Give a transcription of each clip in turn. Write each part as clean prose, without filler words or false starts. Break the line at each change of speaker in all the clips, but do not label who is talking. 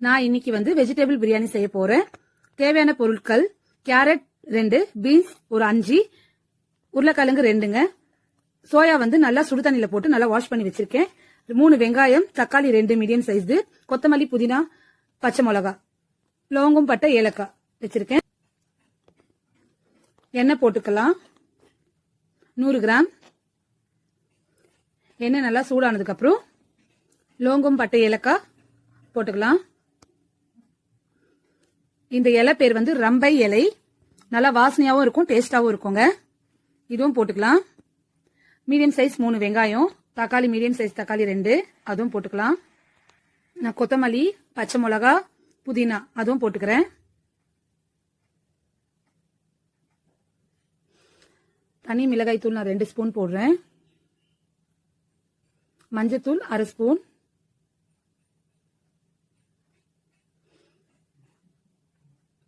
நான் இன்னைக்கு வந்து வெஜிடபிள் பிரியாணி செய்ய போறேன். தேவையான பொருட்கள் கேரட் 2, பீன்ஸ் ஒரு 5, உருளைக்கிழங்கு 2ங்க. சோயா வந்து நல்லா சுடு தண்ணியில போட்டு நல்லா வாஷ் பண்ணி வச்சிருக்கேன். 3 வெங்காயம், தக்காளி 2 மீடியம் சைஸ், கொத்தமல்லி, புதினா, பச்சை மிளகா, லவங்கம், பட்டை, ஏலக்காய் வச்சிருக்கேன். எண்ணெய் போட்டுக்கலாம் 100 கிராம். எண்ணெய் நல்லா சூடானதுக்கு அப்புறம் லவங்கம், பட்டை, ஏலக்காய் போட்டுக்கலாம். இந்த இலை பேர் வந்து ரம்பை இலை. நல்லா வாசனையாவும் இருக்கும், டேஸ்டாவும் இருக்குங்க. இதுவும் போட்டுக்கலாம். மீடியம் சைஸ் 3 வெங்காயம், தக்காளி மீடியம் சைஸ் தக்காளி 2, அதுவும் போட்டுக்கலாம். நான் கொத்தமல்லி, பச்சை மிளகா, புதினா அதுவும் போட்டுக்கிறேன். தனி மிளகாய் தூள் நான் 2 ஸ்பூன் போடுறேன். மஞ்சத்தூள் 1/2 ஸ்பூன்.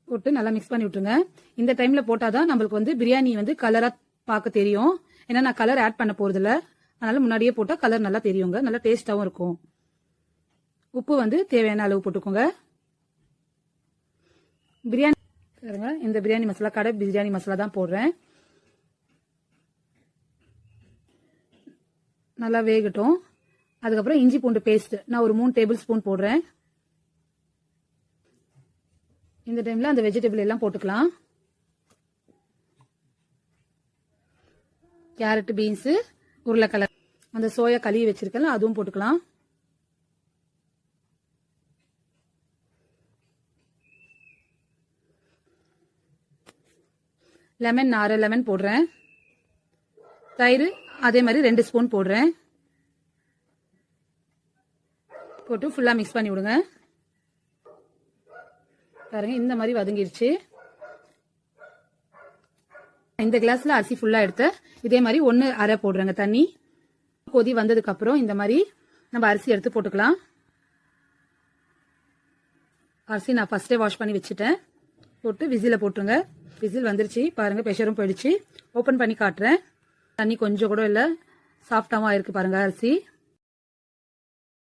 போட்டு நல்லா மிக்ஸ் பண்ணி விட்டுருங்க. இந்த டைம்ல போட்டாதான் நம்மளுக்கு வந்து பிரியாணி வந்து கலரா பார்க்க தெரியும். ஏன்னா நான் கலர் ஆட் பண்ண போறது இல்ல, அதனால முன்னாடியே போட்டா கலர் நல்லா தெரியுங்க, நல்லா டேஸ்டாவும் இருக்கும். உப்பு வந்து தேவையான அளவு போட்டுக்கோங்க. பிரியாணி இந்த பிரியாணி மசாலா கடை பிரியாணி மசாலா தான் போடுறேன். நல்லா வேகட்டும். அதுக்கப்புறம் இஞ்சி பூண்டு பேஸ்ட் நான் ஒரு 3 டேபிள் ஸ்பூன் போடுறேன். இந்த டைம்ல அந்த வெஜிடபிள் எல்லாம் போட்டுக்கலாம். கேரட், பீன்ஸ், உருளைக்கிழங்கு, அந்த சோயா கழுவி வச்சிருக்கேன் அதுவும் போட்டுக்கலாம். லெமன் 1/2 லெமன் போடுறேன். தயிர் அதே மாதிரி 2 ஸ்பூன் போடுறேன். போட்டு ஃபுல்லா மிக்ஸ் பண்ணி விடுங்க. பாருங்க இந்த மாதிரி வதங்கிருச்சு. இந்த கிளாஸ்ல அரிசி ஃபுல்லா எடுத்து இதே மாதிரி 1/2 போடுறேங்க தண்ணி. கொதி வந்ததுக்கு அப்புறம் இந்த மாதிரி நம்ம அரிசி எடுத்து போட்டுக்கலாம். அரிசி நான் ஃபர்ஸ்டே வாஷ் பண்ணி வச்சுட்டேன். போட்டு விசில போட்டுருங்க. விசில் வந்துருச்சு பாருங்க, ப்ரெஷரும் போயிடுச்சு. ஓபன் பண்ணி காட்டுறேன். தண்ணி கொஞ்சம் கூட இல்ல, சாஃப்டாவும் ஆயிருக்கு பாருங்க அரிசி.